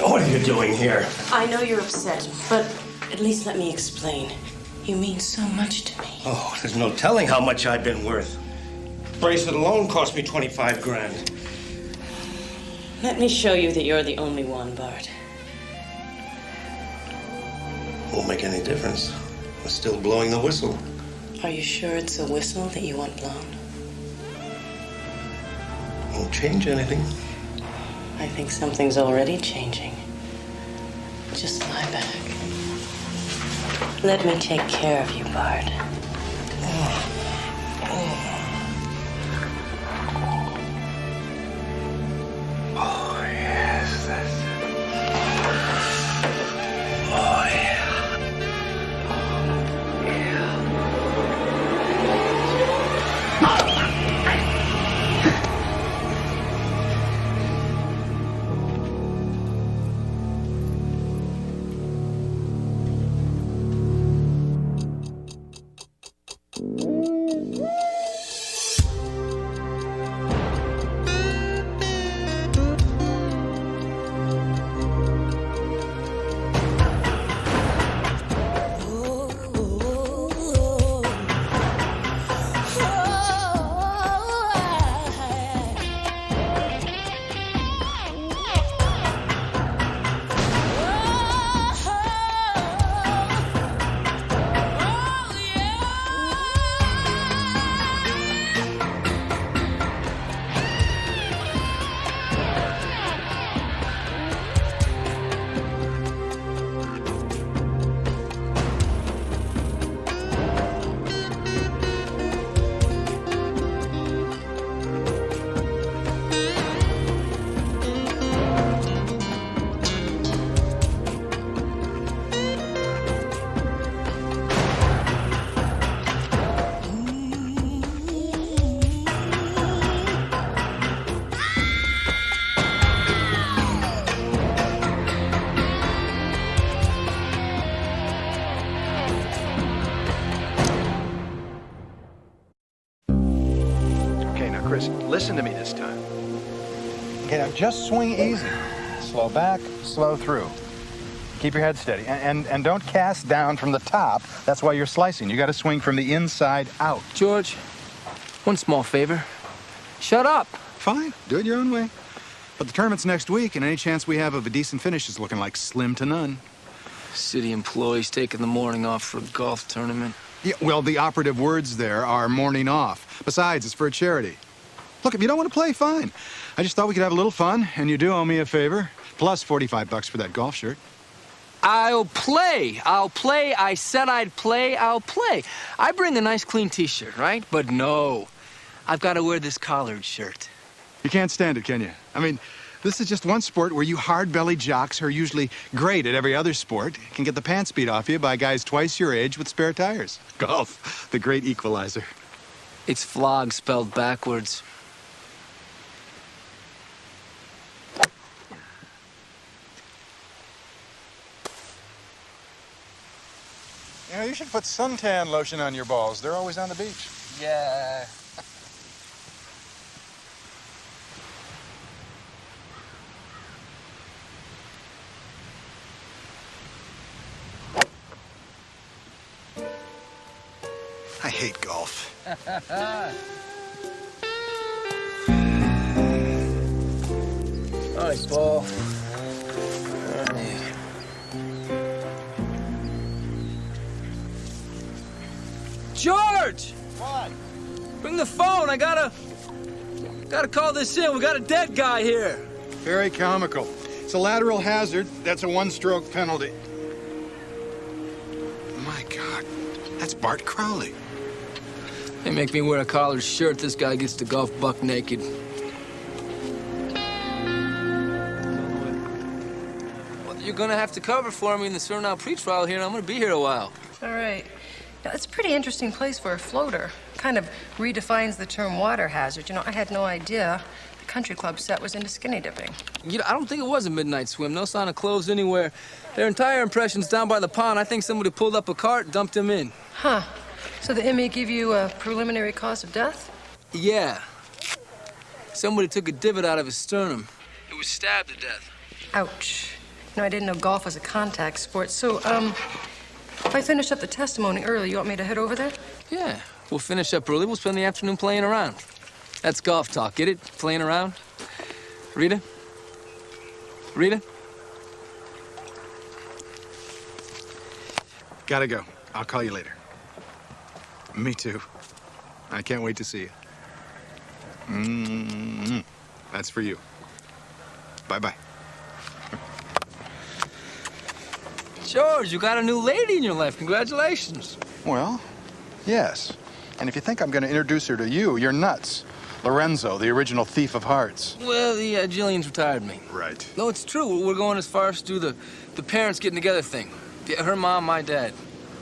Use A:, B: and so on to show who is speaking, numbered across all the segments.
A: What are you doing here?
B: I know you're upset, but at least let me explain. You mean so much to me.
A: Oh, there's no telling how much I've been worth. Bracelet alone cost me 25 grand.
B: Let me show you that you're the only one, Bart.
A: Won't make any difference. I'm still blowing the whistle.
B: Are you sure it's a whistle that you want blown?
A: Won't change anything.
B: I think something's already changing. Just lie back. Let me take care of you, Bart.
A: Oh, yes, that's it. Oh, yeah.
C: Chris, listen to me this time. Okay, now just swing easy. Slow back, slow through. Keep your head steady. And don't cast down from the top. That's why you're slicing. You got to swing from the inside out.
D: George, one small favor. Shut up.
C: Fine, do it your own way. But the tournament's next week, and any chance we have of a decent finish is looking like slim to none.
D: City employees taking the morning off for a golf tournament.
C: Yeah, well, the operative words there are morning off. Besides, it's for a charity. Look, if you don't want to play, fine. I just thought we could have a little fun, and you do owe me a favor. Plus $45 for that golf shirt.
D: I'll play. I'll play. I said I'd play. I'll play. I bring a nice clean t-shirt, right? But no, I've got to wear this collared shirt.
C: You can't stand it, can you? I mean, this is just one sport where you hard-bellied jocks who are usually great at every other sport can get the pants beat off you by guys twice your age with spare tires. Golf, the great equalizer.
D: It's flog spelled backwards.
C: You know, you should put suntan lotion on your balls. They're always on the beach.
D: Yeah.
C: I hate golf.
D: All right, Paul. George!
C: What?
D: Bring the phone. I gotta call this in. We got a dead guy here.
C: Very comical. It's a lateral hazard. That's a one-stroke penalty. My God, that's Bart Crowley.
D: They make me wear a collared shirt. This guy gets to golf buck naked. Well, you're gonna have to cover for me in the Surnow pretrial here, and I'm gonna be here a while.
E: All right. Now, it's a pretty interesting place for a floater. Kind of redefines the term water hazard. You know, I had no idea the country club set was into skinny dipping.
D: You know, I don't think it was a midnight swim. No sign of clothes anywhere. Their entire impression's down by the pond. I think somebody pulled up a cart and dumped him in.
E: Huh. So the ME give you a preliminary cause of death?
D: Yeah. Somebody took a divot out of his sternum. He was stabbed to death.
E: Ouch. No, I didn't know golf was a contact sport. So, if I finish up the testimony early, you want me to head over there?
D: Yeah, we'll finish up early. We'll spend the afternoon playing around. That's golf talk, get it? Playing around. Rita? Rita?
C: Gotta go. I'll call you later. Me too. I can't wait to see you. That's for you. Bye-bye.
D: George, you got a new lady in your life. Congratulations.
C: Well, yes. And if you think I'm going to introduce her to you, you're nuts. Lorenzo, the original thief of hearts.
D: Well, Jillian's retired me.
C: Right.
D: No, it's true. We're going as far as to do the parents getting together thing. Her mom, my dad.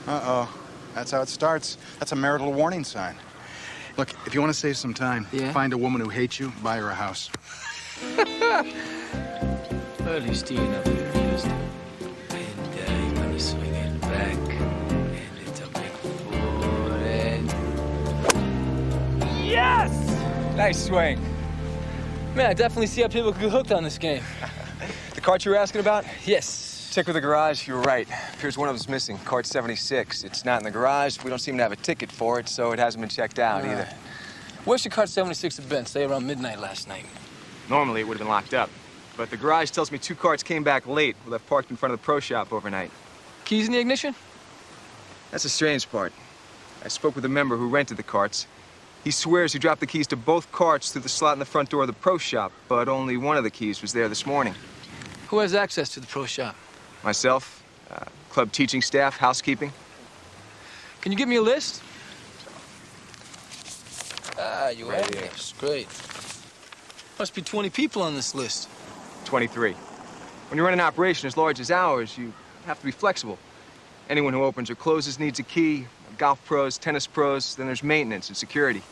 C: Uh-oh. That's how it starts. That's a marital warning sign. Look, if you want to save some time, find a woman who hates you, buy her a house.
D: Well, he's teeing up here. And he's gonna swing it back. And it's a big four and... Yes! Nice swing. Man, I definitely see how people could get hooked on this game.
F: The cart you were asking about?
D: Yes.
F: Check with the garage. You were right. Appears one of them's missing. Cart 76. It's not in the garage. We don't seem to have a ticket for it, so it hasn't been checked out either.
D: Where's your cart 76 have been? Say around midnight last night.
F: Normally, it would have been locked up. But the garage tells me 2 carts came back late. We left parked in front of the pro shop overnight.
D: Keys in the ignition?
F: That's the strange part. I spoke with a member who rented the carts. He swears he dropped the keys to both carts through the slot in the front door of the pro shop, but only one of the keys was there this morning.
D: Who has access to the pro shop?
F: Myself, club teaching staff, housekeeping.
D: Can you give me a list? You
F: Right
D: have
F: here.
D: this. Great. Must be 20 people on this list.
F: 23. When you run an operation as large as ours, you have to be flexible. Anyone who opens or closes needs a key. Golf pros, tennis pros, then there's maintenance and security.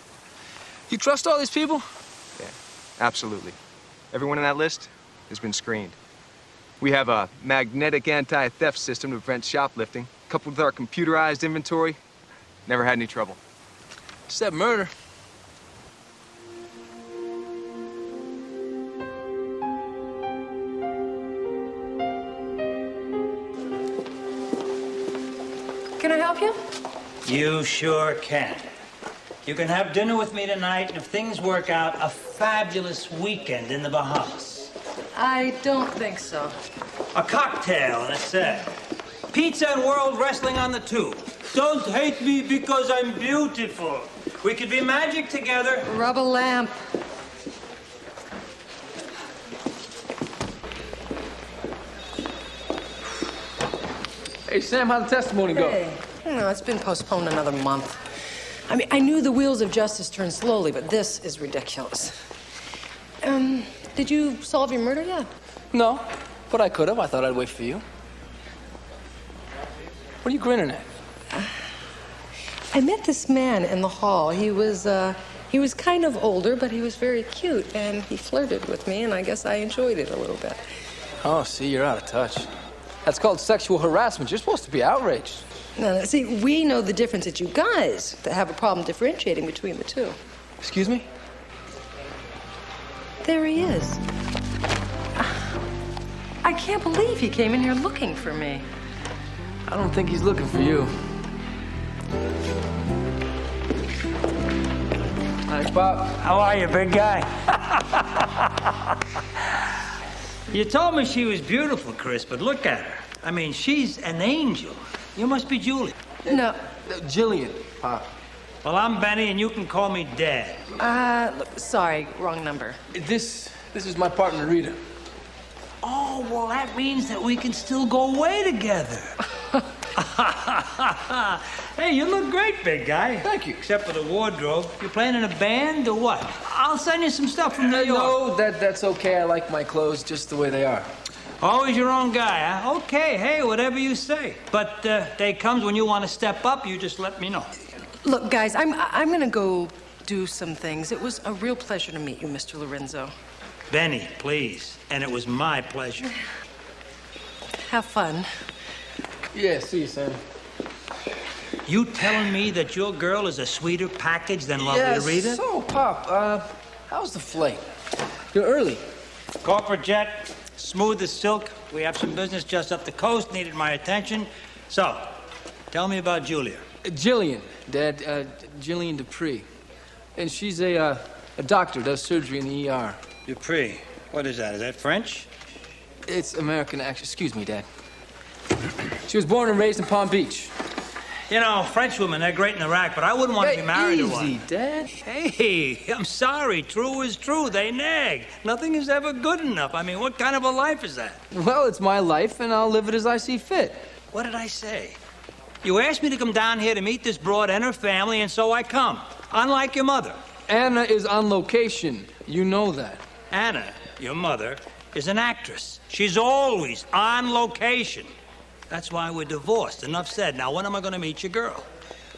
D: You trust all these people?
F: Yeah, absolutely. Everyone on that list has been screened. We have a magnetic anti-theft system to prevent shoplifting. Coupled with our computerized inventory, never had any trouble.
D: Except murder.
E: Can I help you?
G: You sure can. You can have dinner with me tonight, and if things work out, a fabulous weekend in the Bahamas.
E: I don't think so.
G: A cocktail and a set. Pizza and World Wrestling on the tube. Don't hate me because I'm beautiful. We could be magic together.
E: Rub a lamp.
D: Hey, Sam, how'd the testimony go?
E: Hey. No, it's been postponed another month. I mean, I knew the wheels of justice turn slowly, but this is ridiculous. Did you solve your murder yet?
D: No, but I could have. I thought I'd wait for you. What are you grinning at?
E: I met this man in the hall. He was kind of older, but he was very cute, and he flirted with me, and I guess I enjoyed it a little bit.
D: Oh, see, you're out of touch. That's called sexual harassment. You're supposed to be outraged.
E: No, see, we know the difference. It's you guys that have a problem differentiating between the two.
D: Excuse me?
E: There he is. I can't believe he came in here looking for me.
D: I don't think he's looking for you. Hi, Bob.
G: How are you, big guy? You told me she was beautiful, Chris, but look at her. I mean, she's an angel. You must be Julie.
E: No.
D: Jillian, Pop.
G: Well, I'm Benny, and you can call me Dad.
E: Look, sorry, wrong number.
D: This is my partner, Rita.
G: Oh, well, that means that we can still go away together. Hey, you look great, big guy.
D: Thank you.
G: Except for the wardrobe. You playing in a band or what? I'll send you some stuff from New York.
D: No, that's okay. I like my clothes just the way they are.
G: Always your own guy, huh? Okay, hey, whatever you say. But day comes when you want to step up, you just let me know.
E: Look, guys, I'm gonna go do some things. It was a real pleasure to meet you, Mr. Lorenzo.
G: Benny, please. And it was my pleasure.
E: Have fun.
D: Yeah, see you, Sam.
G: You telling me that your girl is a sweeter package than lovely Rita?
D: So, Pop, how's the flight? You're early.
G: Corporate jet, smooth as silk. We have some business just up the coast, needed my attention. So, tell me about Julia.
D: Jillian, Dad. Jillian Dupree. And she's a doctor, does surgery in the ER.
G: Dupree. What is that? Is that French?
D: It's American accent. Excuse me, Dad. She was born and raised in Palm Beach.
G: You know, French women, they're great in the rack, but I wouldn't want to be married to one.
D: Easy, Dad.
G: Hey, I'm sorry. True is true. They nag. Nothing is ever good enough. I mean, what kind of a life is that?
D: Well, it's my life, and I'll live it as I see fit.
G: What did I say? You asked me to come down here to meet this broad and her family, and so I come. Unlike your mother.
D: Anna is on location. You know that.
G: Anna, your mother, is an actress. She's always on location. That's why we're divorced. Enough said. Now, when am I going to meet your girl?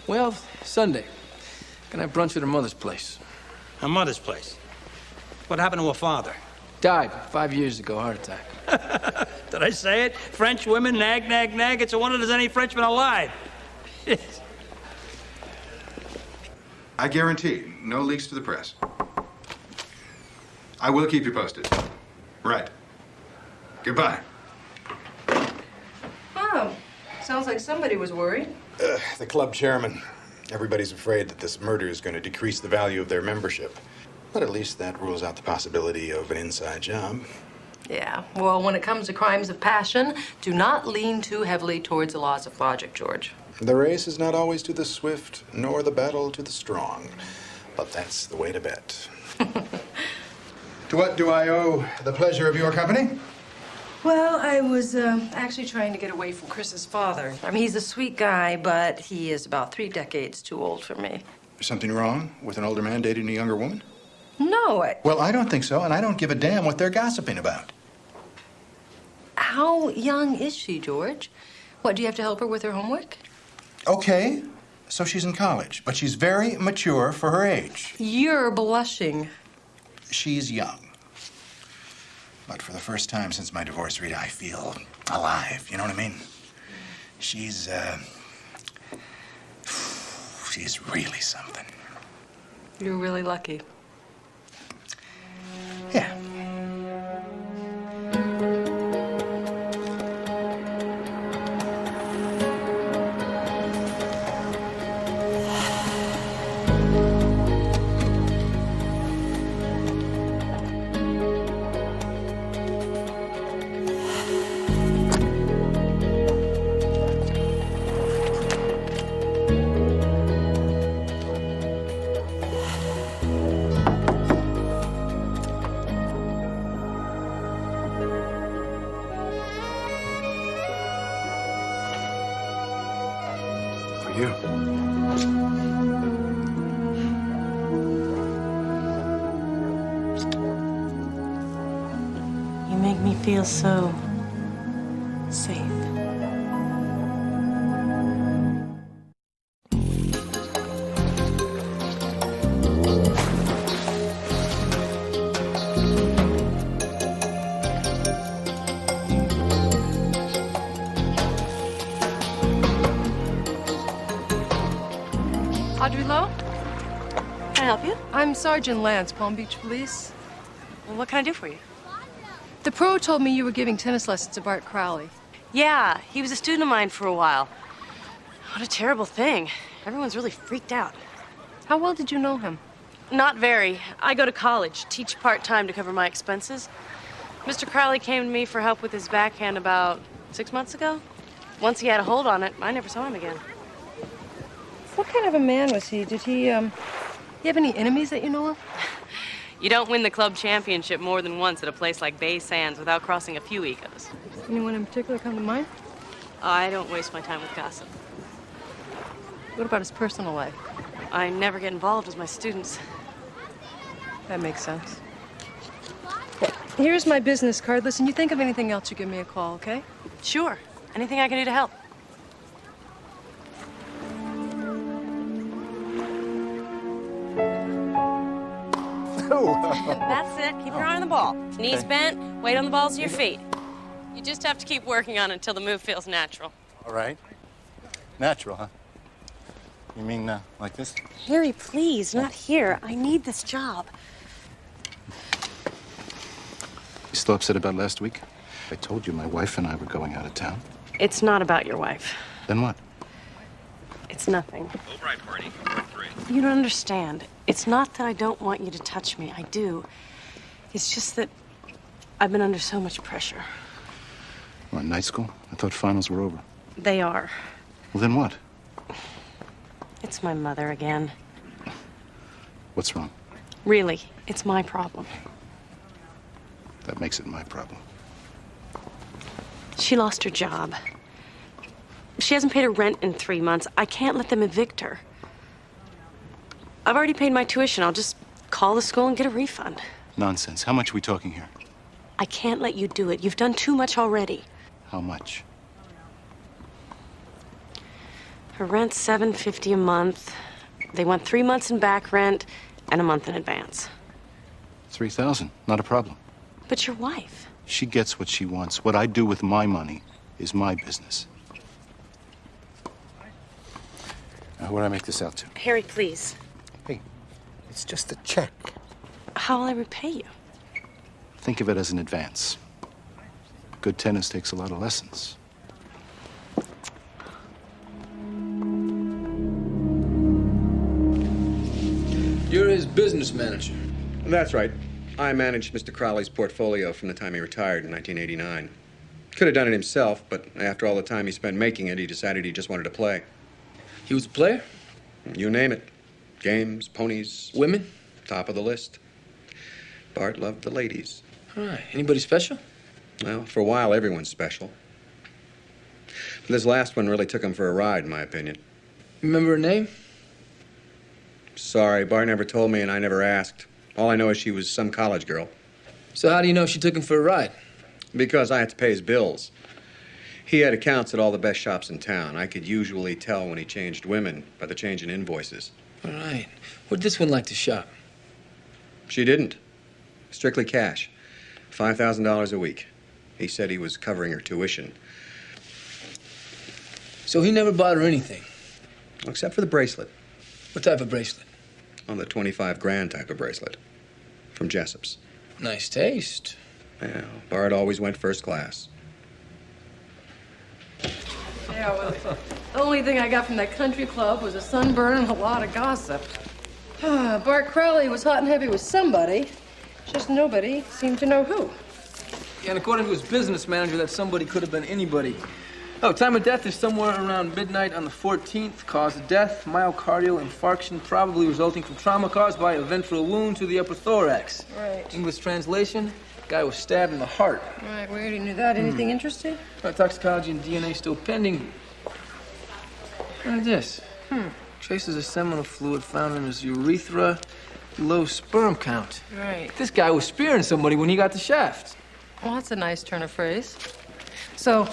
D: Well, Sunday. Gonna have brunch at her mother's place.
G: Her mother's place. What happened to her father?
D: Died 5 years ago, heart attack.
G: Did I say it? French women, nag, nag, nag. It's a wonder there's any Frenchmen alive.
C: I guarantee no leaks to the press. I will keep you posted. Right. Goodbye.
E: Oh, sounds like somebody was worried.
C: The club chairman. Everybody's afraid that this murder is going to decrease the value of their membership. But at least that rules out the possibility of an inside job.
E: Yeah, well, when it comes to crimes of passion, do not lean too heavily towards the laws of logic, George.
C: The race is not always to the swift, nor the battle to the strong. But that's the way to bet. To what do I owe the pleasure of your company?
E: Well, I was actually trying to get away from Chris's father. I mean, he's a sweet guy, but he is about 3 decades too old for me.
C: Something wrong with an older man dating a younger woman?
E: No,
C: Well, I don't think so, and I don't give a damn what they're gossiping about.
E: How young is she, George? What, do you have to help her with her homework?
C: Okay, so she's in college, but she's very mature for her age.
E: You're blushing.
C: She's young. But for the first time since my divorce, Rita, I feel alive. You know what I mean? She's really something.
E: You're really lucky.
C: Yeah. You.
B: You make me feel so safe.
E: Audrey Lowe?
B: Can I help you?
E: I'm Sergeant Lance, Palm Beach Police.
B: Well, what can I do for you?
E: The pro told me you were giving tennis lessons to Bart Crowley.
B: Yeah, he was a student of mine for a while. What a terrible thing. Everyone's really freaked out.
E: How well did you know him?
B: Not very. I go to college, teach part-time to cover my expenses. Mr. Crowley came to me for help with his backhand about 6 months ago. Once he had a hold on it, I never saw him again.
E: What kind of a man was he? Did he have any enemies that you know of?
B: You don't win the club championship more than once at a place like Bay Sands without crossing a few egos.
E: Anyone in particular come to mind?
B: I don't waste my time with gossip.
E: What about his personal life?
B: I never get involved with my students.
E: That makes sense. Well, here's my business card. Listen, you think of anything else, you give me a call, okay?
B: Sure. Anything I can do to help. That's it. Keep your eye on the ball. Knees bent, weight on the balls of your feet. You just have to keep working on it until the move feels natural.
H: All right. Natural, huh? You mean like this?
B: Harry, please, not here. I need this job.
F: You still upset about last week?
H: I told you my wife and I were going out of town.
B: It's not about your wife.
H: Then what?
B: It's nothing.
F: Right party.
B: You don't understand. It's not that I don't want you to touch me. I do. It's just that I've been under so much pressure.
H: What, night school? I thought finals were over.
B: They are.
H: Well, then what?
B: It's my mother again.
H: What's wrong?
B: Really, it's my problem.
H: That makes it my problem.
B: She lost her job. She hasn't paid her rent in 3 months. I can't let them evict her. I've already paid my tuition. I'll just call the school and get a refund.
H: Nonsense. How much are we talking here?
B: I can't let you do it. You've done too much already.
H: How much?
B: Her rent's $750 a month. They want 3 months in back rent and a month in advance.
H: 3,000. Not a problem.
B: But your wife.
H: She gets what she wants. What I do with my money is my business. Now, what do I make this out to?
B: Harry, please.
A: Hey, it's just a check.
B: How will I repay you?
H: Think of it as an advance. Good tennis takes a lot of lessons.
D: You're his business manager.
I: That's right. I managed Mr. Crowley's portfolio from the time he retired in 1989. Could have done it himself, but after all the time he spent making it, he decided he just wanted to play.
D: He was a player?
I: You name it. Games, ponies.
D: Women?
I: Top of the list. Bart loved the ladies.
D: All right. Anybody special?
I: Well, for a while, everyone's special. But this last one really took him for a ride, in my opinion.
D: Remember her name?
I: Sorry, Bart never told me and I never asked. All I know is she was some college girl.
D: So how do you know she took him for a ride?
I: Because I had to pay his bills. He had accounts at all the best shops in town. I could usually tell when he changed women by the change in invoices.
D: All right. What'd this one like to shop?
I: She didn't. Strictly cash. $5,000 a week. He said he was covering her tuition.
D: So he never bought her anything?
I: Except for the bracelet.
D: What type of bracelet?
I: On the 25 grand type of bracelet. From Jessup's.
D: Nice taste.
I: Yeah, Bart always went first class.
E: Yeah, well, the only thing I got from that country club was a sunburn and a lot of gossip. Bart Crowley was hot and heavy with somebody. Just nobody seemed to know who.
D: And according to his business manager, that somebody could have been anybody. Oh, time of death is somewhere around midnight on the 14th. Cause of death, myocardial infarction, probably resulting from trauma caused by a ventral wound to the upper thorax.
E: Right.
D: English translation, guy was stabbed in the heart.
E: Right, we already knew that. Anything interesting?
D: Toxicology and DNA still pending. Look at this. Traces of seminal fluid found in his urethra, low sperm count.
E: Right.
D: This guy was spearing somebody when he got the shaft.
E: Well, that's a nice turn of phrase. So,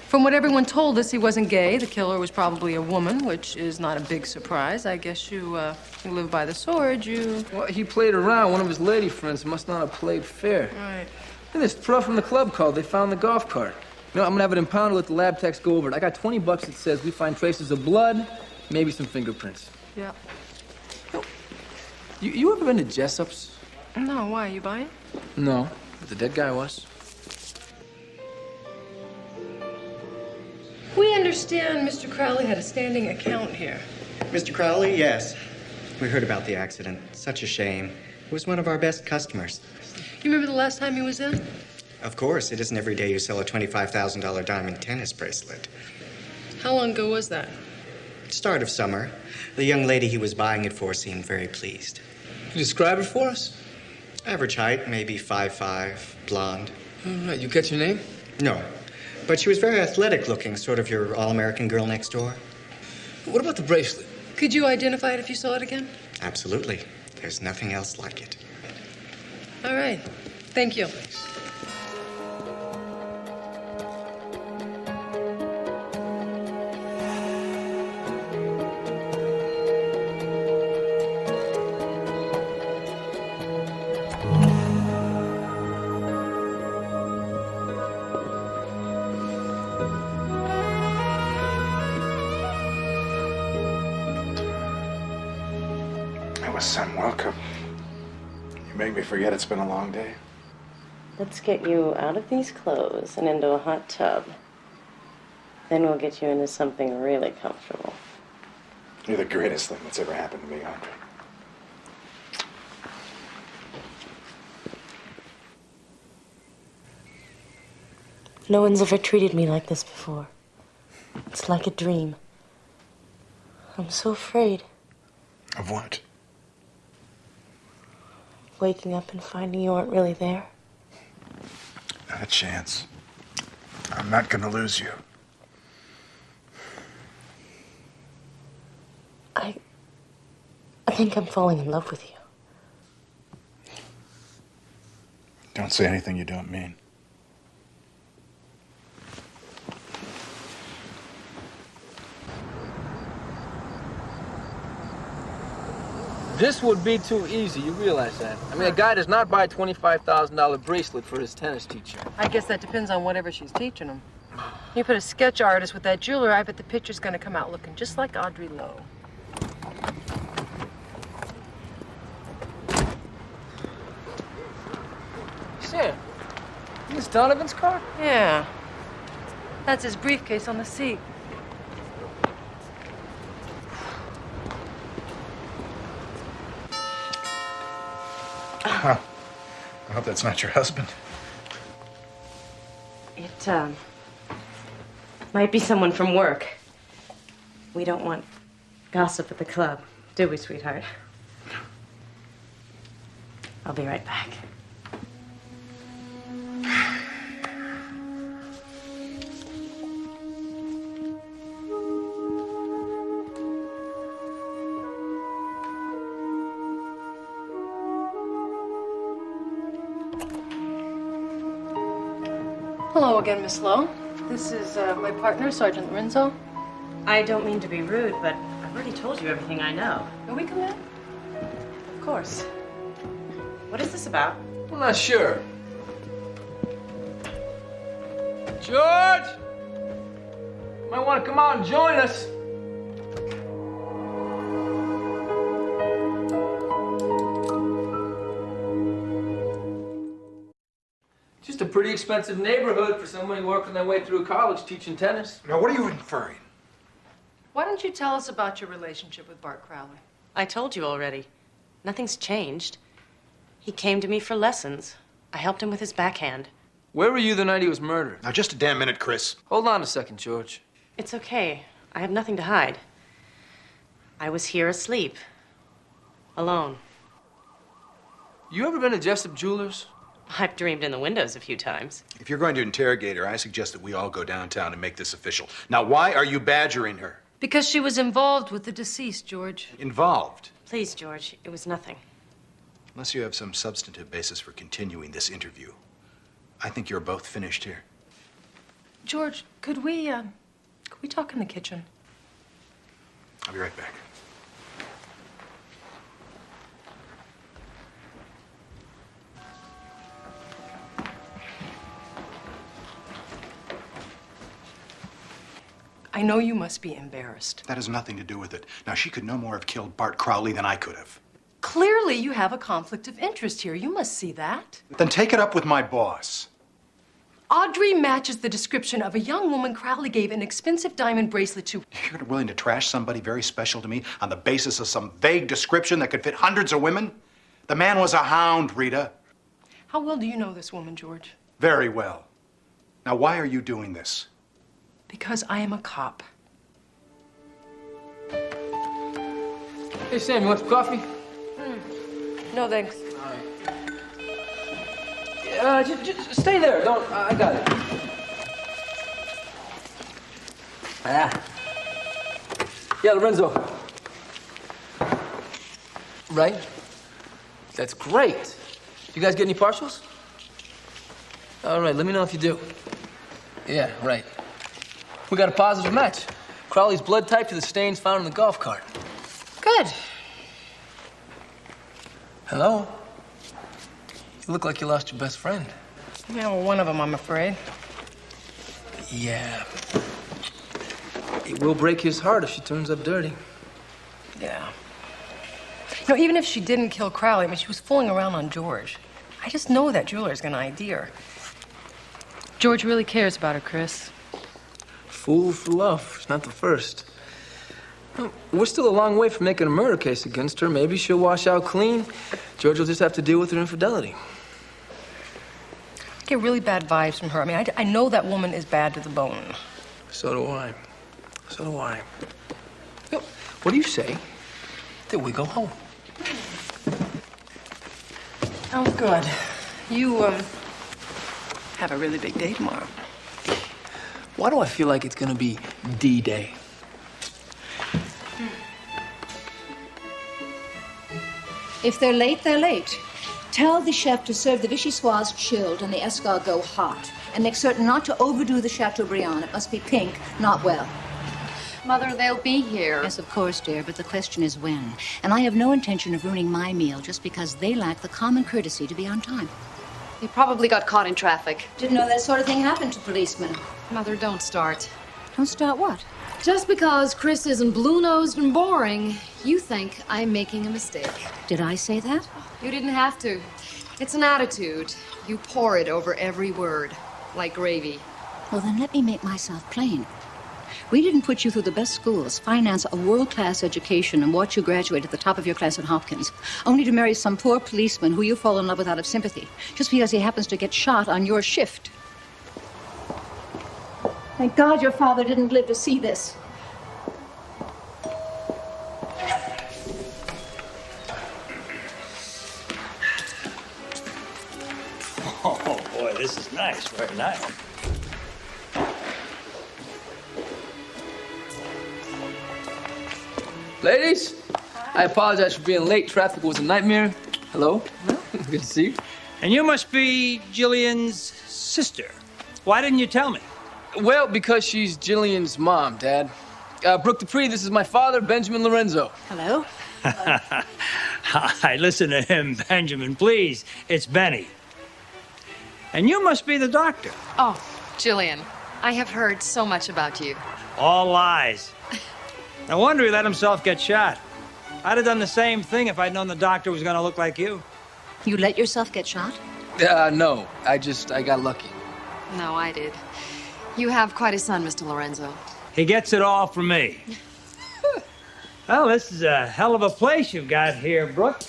E: from what everyone told us, he wasn't gay. The killer was probably a woman, which is not a big surprise. I guess you live by the sword, you...
D: Well, he played around. One of his lady friends must not have played fair.
E: Right.
D: Look at this. Pro from the club called. They found the golf cart. You know, I'm gonna have it impounded, let the lab techs go over it. I got $20 that says we find traces of blood, maybe some fingerprints.
E: Yeah.
D: You ever been to Jessup's?
E: No, why? You buying?
D: No, but the dead guy was.
E: We understand Mr. Crowley had a standing account here.
J: Mr. Crowley, yes. We heard about the accident. Such a shame. He was one of our best customers.
E: You remember the last time he was in?
J: Of course, it isn't every day you sell a $25,000 diamond tennis bracelet.
E: How long ago was that?
J: Start of summer. The young lady he was buying it for seemed very pleased.
D: Can you describe it for us?
J: Average height, maybe 5'5", blonde.
D: All right, you catch your name?
J: No, but she was very athletic looking, sort of your all-American girl next door.
D: What about the bracelet?
E: Could you identify it if you saw it again?
J: Absolutely. There's nothing else like it.
E: All right. Thank you.
C: Son, welcome. You make me forget it's been a long day.
B: Let's get you out of these clothes and into a hot tub. Then we'll get you into something really comfortable.
C: You're the greatest thing that's ever happened to me, Audrey.
B: No one's ever treated me like this before. It's like a dream. I'm so afraid.
C: Of what?
B: Waking up and finding you aren't really there.
C: Not a chance. I'm not gonna lose you.
B: I think I'm falling in love with you.
C: Don't say anything you don't mean.
D: This would be too easy, you realize that. I mean, a guy does not buy a $25,000 bracelet for his tennis teacher.
E: I guess that depends on whatever she's teaching him. You put a sketch artist with that jeweler, I bet the picture's gonna come out looking just like Audrey Lowe.
D: Sam, this Donovan's car?
E: Yeah. That's his briefcase on the seat.
C: Huh. I hope that's not your husband.
B: It, might be someone from work. We don't want gossip at the club, do we, sweetheart? I'll be right back.
E: Hello again, Miss Lowe. This is my partner, Sergeant Lorenzo.
B: I don't mean to be rude, but I've already told you everything I know.
E: Can we come in?
B: Of course. What is this about?
D: I'm not sure. George! You might want to come out and join us. Just a pretty expensive neighborhood for somebody working their way through college teaching tennis.
C: Now, what are you inferring?
E: Why don't you tell us about your relationship with Bart Crowley?
B: I told you already. Nothing's changed. He came to me for lessons. I helped him with his backhand.
D: Where were you the night he was murdered?
C: Now, just a damn minute, Chris.
D: Hold on a second, George.
B: It's okay. I have nothing to hide. I was here asleep. Alone.
D: You ever been to Jessup Jewelers?
B: I've dreamed in the windows a few times.
H: If you're going to interrogate her, I suggest that we all go downtown and make this official. Now, why are you badgering her?
E: Because she was involved with the deceased, George.
H: Involved?
B: Please, George, it was nothing.
H: Unless you have some substantive basis for continuing this interview. I think you're both finished here.
E: George, could we talk in the kitchen?
H: I'll be right back.
E: I know you must be embarrassed.
H: That has nothing to do with it. Now, she could no more have killed Bart Crowley than I could have.
E: Clearly, you have a conflict of interest here. You must see that.
H: Then take it up with my boss.
E: Audrey matches the description of a young woman Crowley gave an expensive diamond bracelet to.
H: You're willing to trash somebody very special to me on the basis of some vague description that could fit hundreds of women? The man was a hound, Rita.
E: How well do you know this woman, George?
H: Very well. Now, why are you doing this?
E: Because I am a cop.
D: Hey, Sam, you want some coffee?
E: No, thanks.
D: Just stay there. Don't. I got it. Yeah, Lorenzo. Right? That's great. You guys get any partials? All right, let me know if you do. Yeah, right. We got a positive match. Crowley's blood type to the stains found in the golf cart.
E: Good.
D: Hello? You look like you lost your best friend.
E: Yeah, well, one of them, I'm afraid.
D: Yeah. It will break his heart if she turns up dirty.
E: Yeah. No, even if she didn't kill Crowley, I mean, she was fooling around on George. I just know that jeweler's gonna ID her. George really cares about her, Chris.
D: Fool for love. She's not the first. Well, we're still a long way from making a murder case against her. Maybe she'll wash out clean. George will just have to deal with her infidelity.
E: I get really bad vibes from her. I mean, I know that woman is bad to the bone.
D: So do I. So do I. Well, what do you say that we go home?
E: Oh, good. You, have a really big day tomorrow.
D: Why do I feel like it's gonna be D-Day?
K: If they're late, they're late. Tell the chef to serve the vichyssoise chilled and the escargot hot. And make certain not to overdo the Chateaubriand. It must be pink, not well.
L: Mother, they'll be here.
K: Yes, of course, dear, but the question is when. And I have no intention of ruining my meal just because they lack the common courtesy to be on time.
L: They probably got caught in traffic.
K: Didn't know that sort of thing happened to policemen.
L: Mother, don't start.
K: Don't start what?
L: Just because Chris isn't blue-nosed and boring, you think I'm making a mistake.
K: Did I say that?
L: You didn't have to. It's an attitude. You pour it over every word, like gravy.
K: Well, then let me make myself plain. We didn't put you through the best schools, finance a world-class education, and watch you graduate at the top of your class at Hopkins, only to marry some poor policeman who you fall in love with out of sympathy, just because he happens to get shot on your shift. Thank God your father didn't live to see this.
G: Oh, boy, this is nice. Very nice.
D: Ladies, I apologize for being late. Traffic was a nightmare. Hello? Good to see you.
G: And you must be Jillian's sister. Why didn't you tell me?
D: Well, because she's Jillian's mom, Dad. Brooke Dupree, this is my father, Benjamin Lorenzo.
K: Hello?
G: Hi, listen to him, Benjamin, please. It's Benny. And you must be the doctor.
L: Oh, Jillian, I have heard so much about you.
G: All lies. No wonder he let himself get shot. I'd have done the same thing if I'd known the doctor was going to look like you.
K: You let yourself get shot?
D: No. I got lucky.
L: No, I did. You have quite a son, Mr. Lorenzo.
G: He gets it all from me. Well, this is a hell of a place you've got here, Brooke.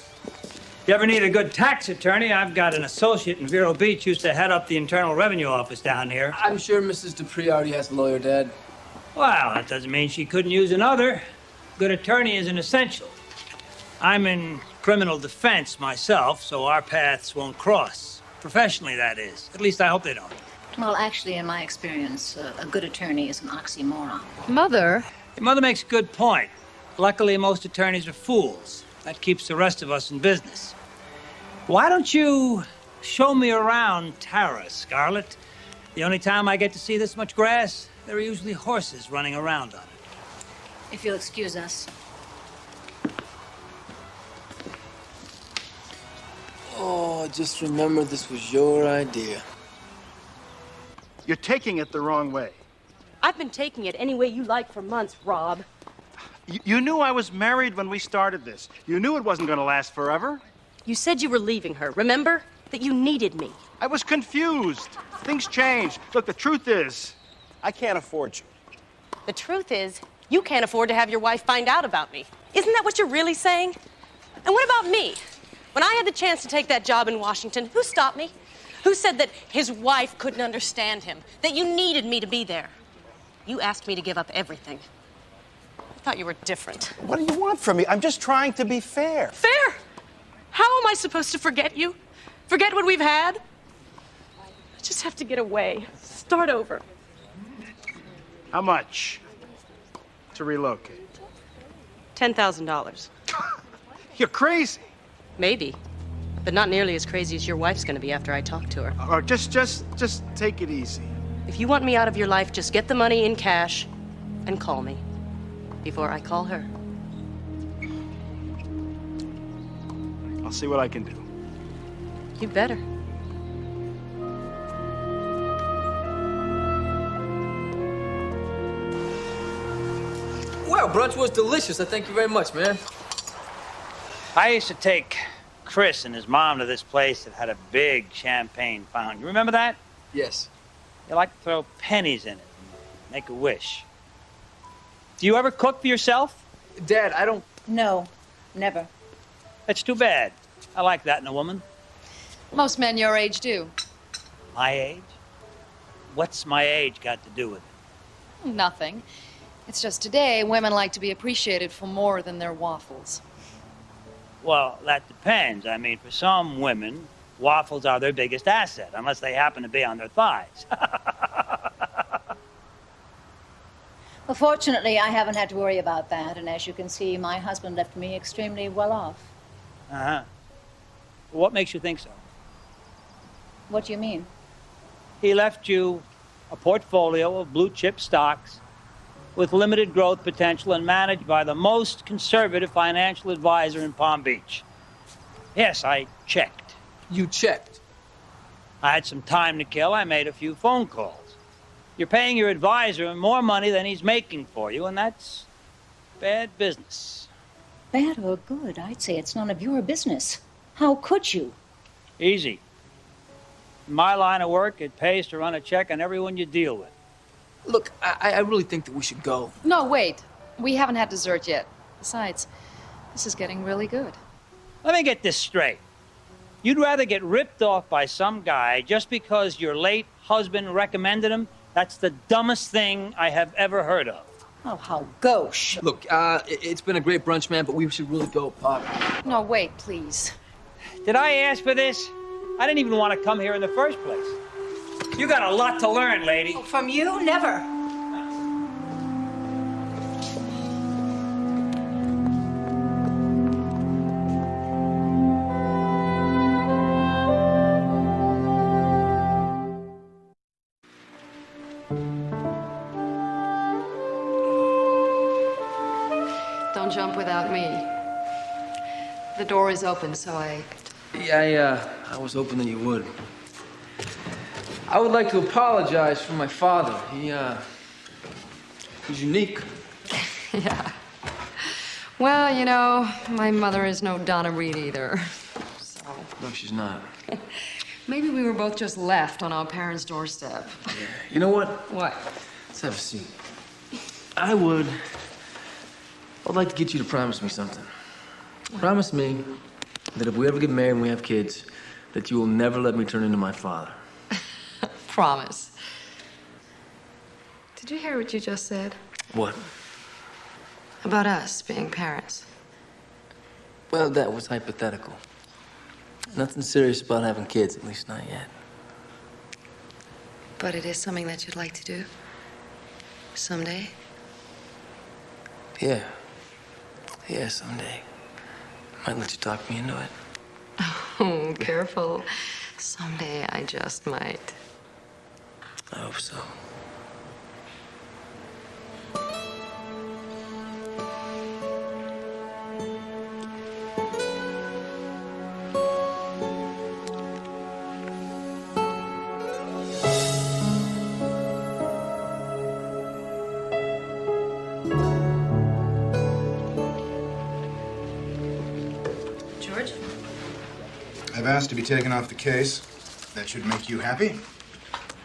G: You ever need a good tax attorney? I've got an associate in Vero Beach who used to head up the Internal Revenue Office down here.
D: I'm sure Mrs. Dupree already has a lawyer, Dad.
G: Well, that doesn't mean she couldn't use another. Good attorney is an essential. I'm in criminal defense myself, so our paths won't cross. Professionally, that is. At least I hope they don't.
K: Well, actually, in my experience, a good attorney is an oxymoron.
L: Mother?
G: Your mother makes a good point. Luckily, most attorneys are fools. That keeps the rest of us in business. Why don't you show me around Tara, Scarlett? The only time I get to see this much grass, there are usually horses running around on it.
K: If you'll excuse us.
D: Oh, just remember this was your idea.
M: You're taking it the wrong way.
B: I've been taking it any way you like for months, Rob.
M: You knew I was married when we started this. You knew it wasn't going to last forever.
B: You said you were leaving her, remember? That you needed me.
M: I was confused. Things changed. Look, the truth is, I can't afford you.
B: The truth is, you can't afford to have your wife find out about me. Isn't that what you're really saying? And what about me? When I had the chance to take that job in Washington, who stopped me? Who said that his wife couldn't understand him? That you needed me to be there? You asked me to give up everything. I thought you were different.
M: What do you want from me? I'm just trying to be fair.
B: Fair? How am I supposed to forget you? Forget what we've had? I just have to get away. Start over.
M: How much to relocate?
B: $10,000.
M: You're crazy.
B: Maybe. But not nearly as crazy as your wife's gonna be after I talk to her.
M: Just take it easy.
B: If you want me out of your life, just get the money in cash and call me before I call her.
M: I'll see what I can do.
B: You better.
D: Well, brunch was delicious. I thank you very much, man.
G: I used to take Chris and his mom to this place that had a big champagne fountain. You remember that?
D: Yes.
G: They like to throw pennies in it and make a wish. Do you ever cook for yourself?
D: Dad, I don't...
K: No, never.
G: That's too bad. I like that in a woman.
L: Most men your age do.
G: My age? What's my age got to do with it?
L: Nothing. It's just today, women like to be appreciated for more than their waffles.
G: Well, that depends. I mean, for some women, waffles are their biggest asset, unless they happen to be on their thighs.
K: Well, fortunately, I haven't had to worry about that, and as you can see, my husband left me extremely well off.
G: Uh-huh. What makes you think so?
K: What do you mean?
G: He left you a portfolio of blue-chip stocks with limited growth potential and managed by the most conservative financial advisor in Palm Beach. Yes, I checked.
D: You checked?
G: I had some time to kill. I made a few phone calls. You're paying your advisor more money than he's making for you, and that's bad business.
K: Bad or good, I'd say it's none of your business. How could you?
G: Easy. In my line of work, it pays to run a check on everyone you deal with.
D: Look, I really think that we should go.
L: No, wait. We haven't had dessert yet. Besides, this is getting really good.
G: Let me get this straight. You'd rather get ripped off by some guy just because your late husband recommended him? That's the dumbest thing I have ever heard of.
K: Oh, how gauche.
D: Look, it's been a great brunch, man, but we should really go.
L: No, wait, please.
G: Did I ask for this? I didn't even want to come here in the first place. You got a lot to learn, lady.
K: From you, never.
L: Don't jump without me. The door is open, so
D: Yeah, I was hoping that you would. I would like to apologize for my father. He's unique.
L: Yeah. Well, you know, my mother is no Donna Reed either. So.
D: No, she's not.
L: Maybe we were both just left on our parents' doorstep.
D: Yeah. You know what?
L: What?
D: Let's have a seat. I'd like to get you to promise me something. Promise me that if we ever get married and we have kids, that you will never let me turn into my father.
L: Promise. Did you hear what you just said?
D: What?
L: About us being parents.
D: Well, that was hypothetical. Nothing serious about having kids, at least not yet.
L: But it is something that you'd like to do? Someday?
D: Yeah. Yeah, someday. Might let you talk me into it.
L: Oh, careful. Someday I just might.
D: I hope so.
E: George?
H: I've asked to be taken off the case. That should make you happy.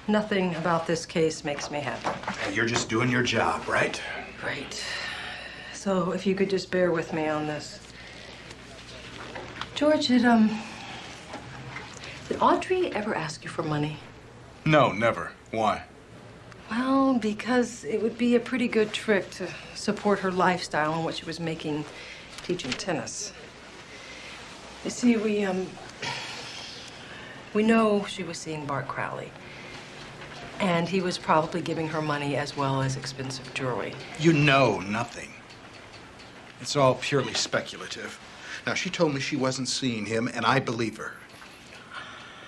E: Nothing about this case makes me happy.
H: You're just doing your job, right?
E: Great. So if you could just bear with me on this. George, did Audrey ever ask you for money?
H: No, never. Why?
E: Well, because it would be a pretty good trick to support her lifestyle and what she was making teaching tennis. You see, we know she was seeing Bart Crowley. And he was probably giving her money as well as expensive jewelry.
H: You know nothing. It's all purely speculative. Now, she told me she wasn't seeing him, and I believe her.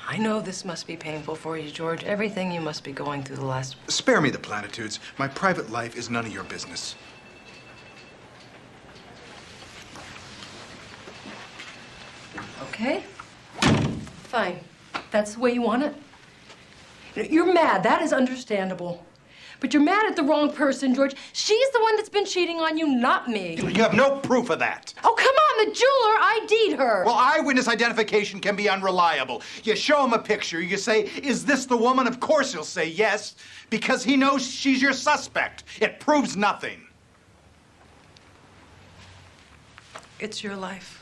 E: I know this must be painful for you, George. Everything you must be going through the last...
H: Spare me the platitudes. My private life is none of your business.
E: Okay. Fine. That's the way you want it. You're mad. That is understandable. But you're mad at the wrong person, George. She's the one that's been cheating on you, not me.
H: You have no proof of that.
E: Oh, come on, the jeweler ID'd her.
H: Well, eyewitness identification can be unreliable. You show him a picture, you say, is this the woman? Of course he'll say yes, because he knows she's your suspect. It proves nothing.
E: It's your life.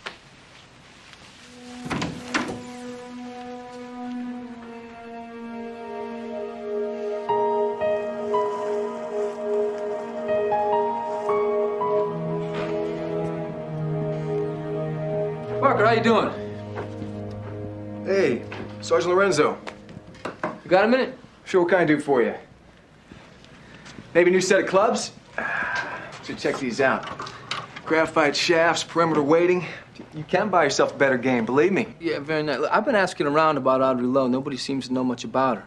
D: Parker, how you doing?
F: Hey, Sergeant Lorenzo.
D: You got a minute?
F: Sure, what can I do for you? Maybe a new set of clubs? Should check these out. Graphite shafts, perimeter weighting. You can buy yourself a better game, believe me.
D: Yeah, very nice. Look, I've been asking around about Audrey Lowe. Nobody seems to know much about her.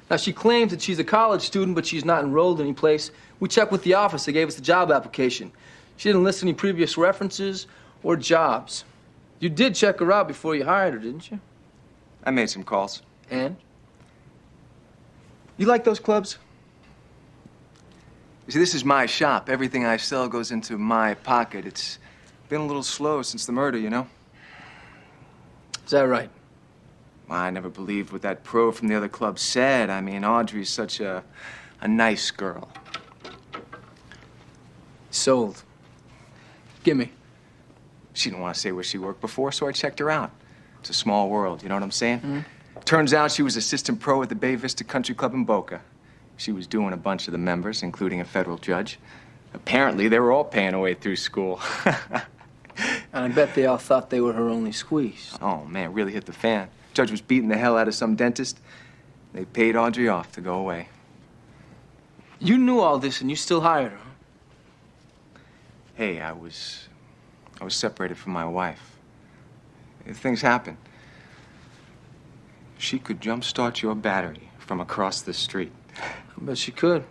D: Now, she claims that she's a college student, but she's not enrolled any place. We checked with the office. They gave us the job application. She didn't list any previous references or jobs. You did check her out before you hired her, didn't you?
F: I made some calls.
D: And?
F: You like those clubs? You see, this is my shop. Everything I sell goes into my pocket. It's been a little slow since the murder, you know?
D: Is that right?
F: Well, I never believed what that pro from the other club said. I mean, Audrey's such a nice girl.
D: Sold. Gimme.
F: She didn't want to say where she worked before, so I checked her out. It's a small world, you know what I'm saying? Mm-hmm. Turns out she was assistant pro at the Bay Vista Country Club in Boca. She was doing a bunch of the members, including a federal judge. Apparently, they were all paying her way through school.
D: And I bet they all thought they were her only squeeze.
F: Oh, man, it really hit the fan. Judge was beating the hell out of some dentist. They paid Audrey off to go away.
D: You knew all this and you still hired her, huh?
F: Hey, I was separated from my wife. Things happen. She could jumpstart your battery from across the street.
D: I bet she could.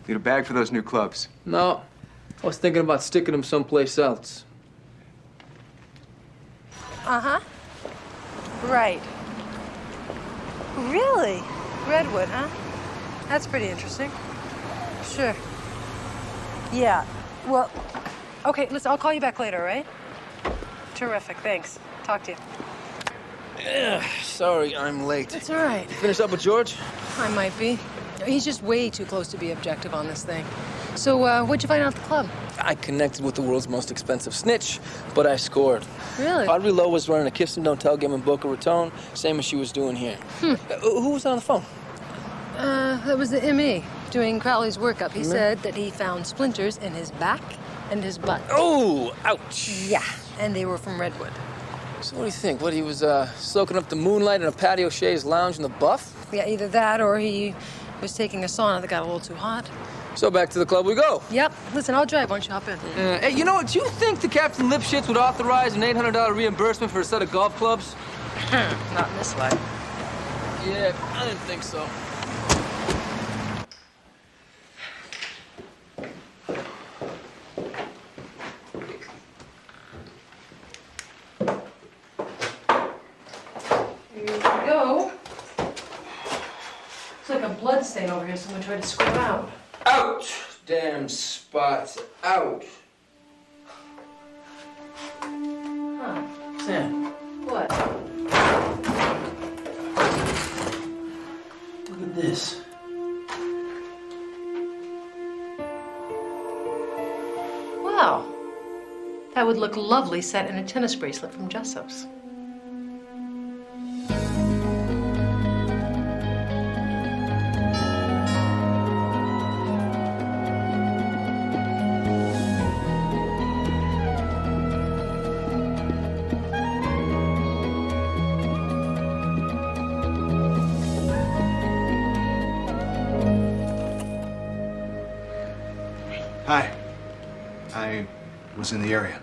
F: Need a bag for those new clubs?
D: No. I was thinking about sticking them someplace else.
E: Uh-huh. Right. Really? Redwood, huh? That's pretty interesting. Sure. Yeah. Well, okay, listen, I'll call you back later, all right? Terrific, thanks. Talk to you.
D: Sorry, I'm late.
E: It's all right.
D: Finish up with George?
E: I might be. He's just way too close to be objective on this thing. So, what'd you find out at the club?
D: I connected with the world's most expensive snitch, but I scored.
E: Really?
D: Audrey Lowe was running a kiss and don't tell game in Boca Raton, same as she was doing here. Who was on the phone?
E: That was the ME doing Crowley's workup. He said that he found splinters in his back and his butt.
D: Oh, ouch.
E: Yeah, and they were from Redwood.
D: So what do you think? What, he was soaking up the moonlight in a patio chaise lounge in the Buff?
E: Yeah, either that or he was taking a sauna that got a little too hot.
D: So back to the club we go.
E: Yep. Listen, I'll drive. Why don't you hop in?
D: Hey, you know what? Do you think the Captain Lipschitz would authorize an $800 reimbursement for a set of golf clubs?
E: Not in this life.
D: Yeah, I didn't think so.
E: Here we go. Looks like a blood stain over here. Someone tried to scrub out.
D: Ouch! Damn spots. Ouch.
E: Huh.
D: Sam,
E: What?
D: look at this.
E: Wow. That would look lovely set in a tennis bracelet from Jessup's.
H: Hi. I was in the area.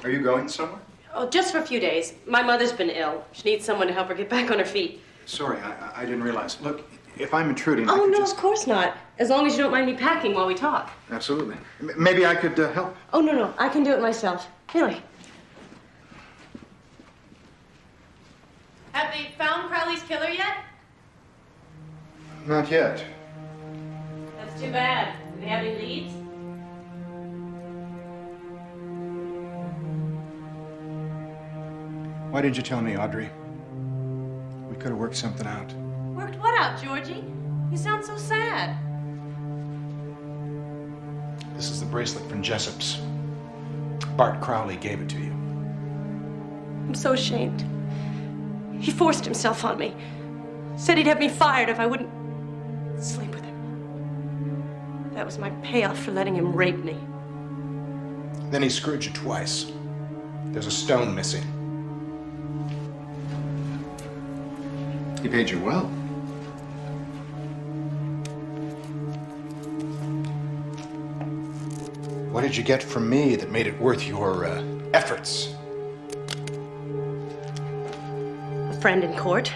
H: Are you going somewhere?
B: Oh, just for a few days. My mother's been ill. She needs someone to help her get back on her feet.
H: Sorry, I didn't realize. Look, if I'm intruding, I
B: Oh,
H: could
B: no,
H: just...
B: of course not. As long as you don't mind me packing while we talk.
C: Absolutely. Maybe I could help.
B: Oh, no. I can do it myself. Really. Have they found Crowley's killer yet?
C: Not yet.
B: That's too bad. Do they have any leads?
C: Why didn't you tell me, Audrey? We could have worked something out.
B: Worked what out, Georgie? You sound so sad.
C: This is the bracelet from Jessup's. Bart Crowley gave it to you.
B: I'm so ashamed. He forced himself on me. Said he'd have me fired if I wouldn't sleep with him. That was my payoff for letting him rape me.
C: Then he screwed you twice. There's a stone missing. He paid you well. What did you get from me that made it worth your efforts?
B: A friend in court.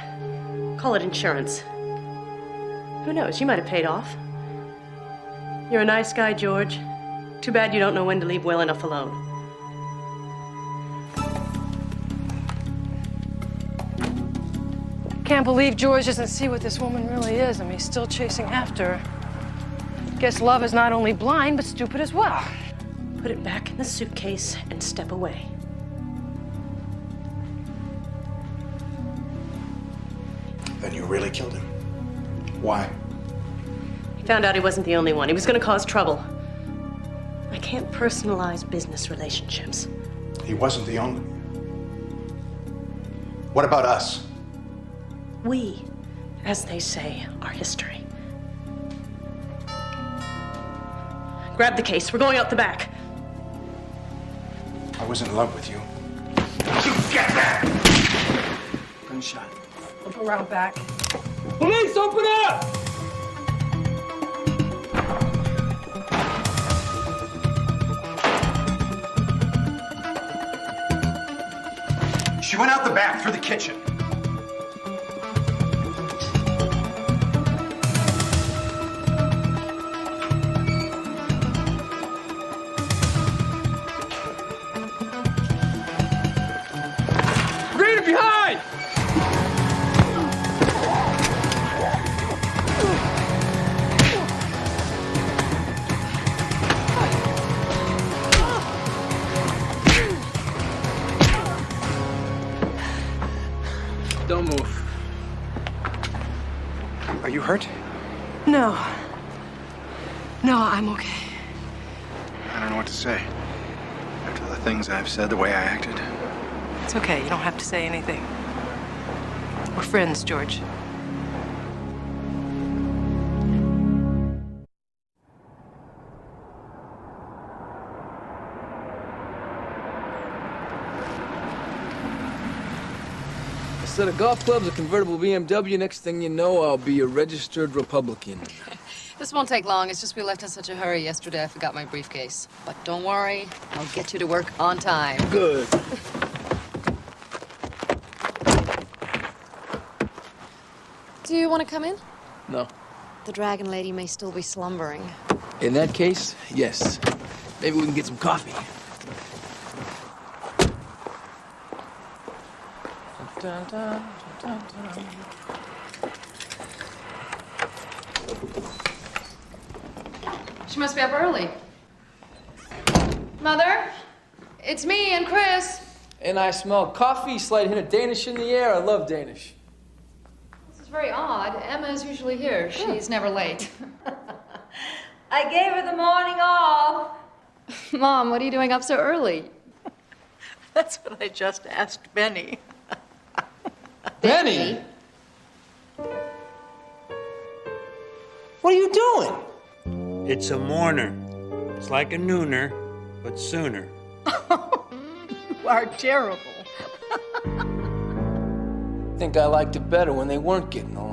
B: Call it insurance. Who knows? You might have paid off. You're a nice guy, George. Too bad you don't know when to leave well enough alone.
E: Can't believe George doesn't see what this woman really is. I mean, he's still chasing after her. Guess love is not only blind, but stupid as well.
B: Put it back in the suitcase and step away.
C: Then you really killed him. Why?
B: He found out he wasn't the only one. He was going to cause trouble. I can't personalize business relationships.
C: He wasn't the only. What about us?
B: We, as they say, are history. Grab the case. We're going out the back.
C: I was in love with you.
M: You get that!
D: Gunshot.
E: We'll go around back.
D: Police, open up!
C: She went out the back through the kitchen.
D: Grenade behind! Don't move.
C: Are you hurt?
E: No. No, I'm okay.
C: I don't know what to say. After the things I've said, the way I acted.
E: It's okay. You don't have to say anything. We're friends, George.
D: A set of golf clubs, a convertible BMW. Next thing you know, I'll be a registered Republican.
L: This won't take long. It's just we left in such a hurry yesterday. I forgot my briefcase. But don't worry. I'll get you to work on time.
D: Good.
L: Do you want to come in?
D: No.
L: The dragon lady may still be slumbering.
D: In that case, yes. Maybe we can get some coffee. Dun, dun, dun, dun, dun.
L: She must be up early. Mother, it's me and Chris.
D: And I smell coffee, slight hint of Danish in the air. I love Danish.
L: This is very odd. Emma is usually here. She's never late.
N: I gave her the morning off.
L: Mom, what are you doing up so early?
N: That's what I just asked Benny.
D: Benny?
A: What are you doing?
G: It's a mourner. It's like a nooner, but sooner.
N: You are terrible.
D: Think I liked it better when they weren't getting along.